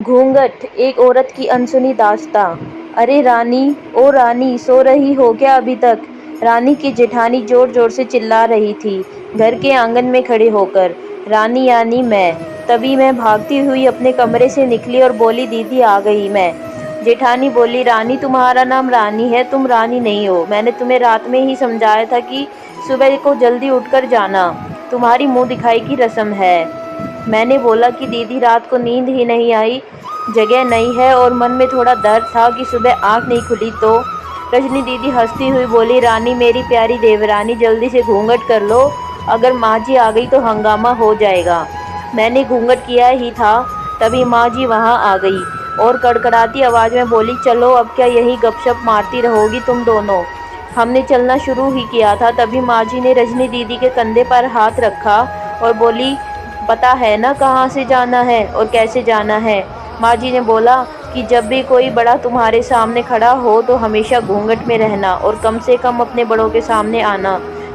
घूंघट एक औरत की अनसुनी दास्तां। अरे रानी, ओ रानी, सो रही हो क्या अभी तक? रानी की जेठानी जोर जोर से चिल्ला रही थी घर के आंगन में खड़े होकर। रानी यानी मैं। तभी मैं भागती हुई अपने कमरे से निकली और बोली, दीदी आ गई मैं। जेठानी बोली, रानी तुम्हारा नाम रानी है, तुम रानी नहीं हो। मैंने तुम्हें रात में ही समझाया था कि सुबह को जल्दी उठकर जाना, तुम्हारी मुंह दिखाई की रस्म है। मैंने बोला कि दीदी रात को नींद ही नहीं आई, जगह नहीं है और मन में थोड़ा दर्द था कि सुबह आंख नहीं खुली तो। रजनी दीदी हंसती हुई बोली, रानी मेरी प्यारी देवरानी, जल्दी से घूंघट कर लो, अगर माँ जी आ गई तो हंगामा हो जाएगा। मैंने घूंघट किया ही था तभी माँ जी वहाँ आ गई और कड़कड़ाती आवाज़ में बोली, चलो अब क्या यही गपशप मारती रहोगी तुम दोनों। हमने चलना शुरू ही किया था तभी माँ जी ने रजनी दीदी के कंधे पर हाथ रखा और बोली, पता है ना कहाँ से जाना है और कैसे जाना है। माँ जी ने बोला कि जब भी कोई बड़ा तुम्हारे सामने खड़ा हो तो हमेशा घूंघट में रहना और कम से कम अपने बड़ों के सामने आना,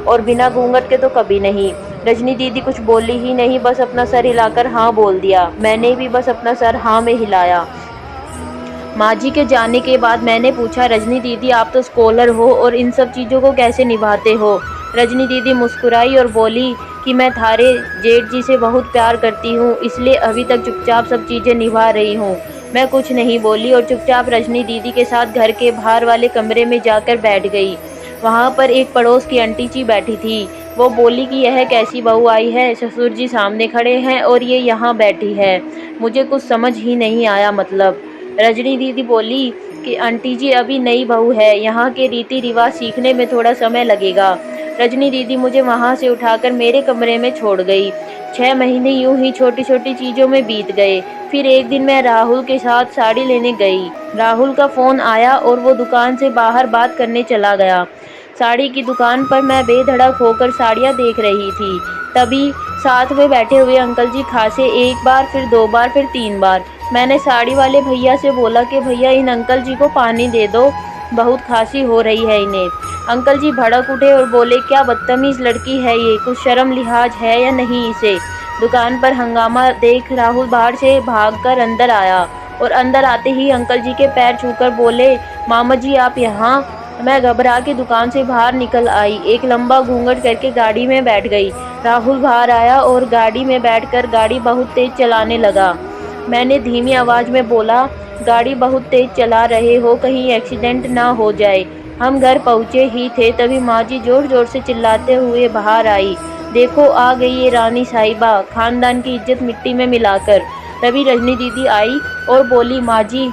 और बिना घूंघट के तो कभी नहीं। रजनी दीदी कुछ बोली ही नहीं, बस अपना सर हिलाकर हाँ बोल दिया। मैंने भी बस अपना सर हाँ में हिलाया। माँ जी के जाने के बाद मैंने पूछा, रजनी दीदी आप तो स्कॉलर हो और इन सब चीज़ों को कैसे निभाते हो? रजनी दीदी मुस्कुराई और बोली कि मैं थारे जेठ जी से बहुत प्यार करती हूँ, इसलिए अभी तक चुपचाप सब चीज़ें निभा रही हूँ। मैं कुछ नहीं बोली और चुपचाप रजनी दीदी के साथ घर के बाहर वाले कमरे में जाकर बैठ गई। वहाँ पर एक पड़ोस की आंटी जी बैठी थी। वो बोली कि यह कैसी बहू आई है, ससुर जी सामने खड़े हैं और ये यहाँ बैठी है। मुझे कुछ समझ ही नहीं आया मतलब। रजनी दीदी बोली कि आंटी जी अभी नई बहू है, यहाँ के रीति रिवाज सीखने में थोड़ा समय लगेगा। रजनी दीदी मुझे वहाँ से उठाकर मेरे कमरे में छोड़ गई। 6 महीने यूं ही छोटी छोटी चीज़ों में बीत गए। फिर एक दिन मैं राहुल के साथ साड़ी लेने गई। राहुल का फ़ोन आया और वो दुकान से बाहर बात करने चला गया। साड़ी की दुकान पर मैं बेधड़क होकर साड़ियाँ देख रही थी। तभी साथ में बैठे हुए अंकल जी खांसे, एक बार फिर 2 बार फिर 3 बार। मैंने साड़ी वाले भैया से बोला कि भैया इन अंकल जी को पानी दे दो, बहुत खांसी हो रही है इन्हें। अंकल जी भड़क उठे और बोले, क्या बदतमीज लड़की है ये, कुछ शर्म लिहाज है या नहीं इसे। दुकान पर हंगामा देख राहुल बाहर से भागकर अंदर आया और अंदर आते ही अंकल जी के पैर छूकर बोले, मामा जी आप यहाँ। मैं घबरा के दुकान से बाहर निकल आई, एक लंबा घूंघट करके गाड़ी में बैठ गई। राहुल बाहर आया और गाड़ी में बैठकर गाड़ी बहुत तेज चलाने लगा। मैंने धीमी आवाज़ में बोला, गाड़ी बहुत तेज चला रहे हो, कहीं एक्सीडेंट ना हो जाए। हम घर पहुँचे ही थे तभी माँ जी जोर जोर से चिल्लाते हुए बाहर आई, देखो आ गई ये रानी साहिबा, खानदान की इज्जत मिट्टी में मिलाकर। तभी रजनी दीदी आई और बोली, माँ जी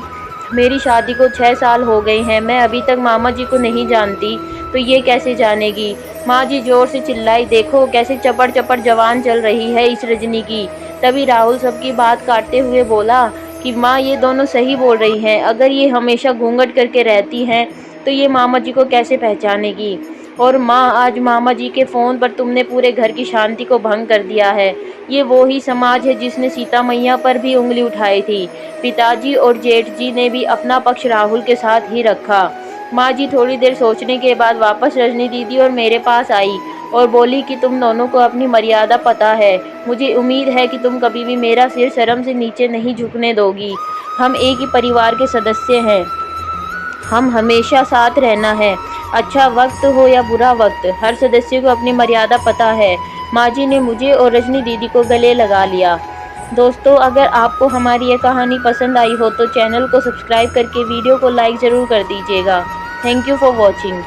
मेरी शादी को 6 साल हो गए हैं, मैं अभी तक मामा जी को नहीं जानती, तो ये कैसे जानेगी। माँ जी जोर से चिल्लाई, देखो कैसे चपड़ चपड़ जवान चल रही है इस रजनी की। तभी राहुल सबकी बात काटते हुए बोला कि माँ ये दोनों सही बोल रही हैं, अगर ये हमेशा घूंघट करके रहती हैं तो ये मामा जी को कैसे पहचानेगी। और माँ आज मामा जी के फ़ोन पर तुमने पूरे घर की शांति को भंग कर दिया है। ये वो ही समाज है जिसने सीता मैया पर भी उंगली उठाई थी। पिताजी और जेठ जी ने भी अपना पक्ष राहुल के साथ ही रखा। माँ जी थोड़ी देर सोचने के बाद वापस रजनी दीदी और मेरे पास आई और बोली कि तुम दोनों को अपनी मर्यादा पता है, मुझे उम्मीद है कि तुम कभी भी मेरा सिर शर्म से नीचे नहीं झुकने दोगी। हम एक ही परिवार के सदस्य हैं, हम हमेशा साथ रहना है, अच्छा वक्त हो या बुरा वक्त, हर सदस्य को अपनी मर्यादा पता है। माँ जी ने मुझे और रजनी दीदी को गले लगा लिया। दोस्तों अगर आपको हमारी ये कहानी पसंद आई हो तो चैनल को सब्सक्राइब करके वीडियो को लाइक ज़रूर कर दीजिएगा। Thank you for watching.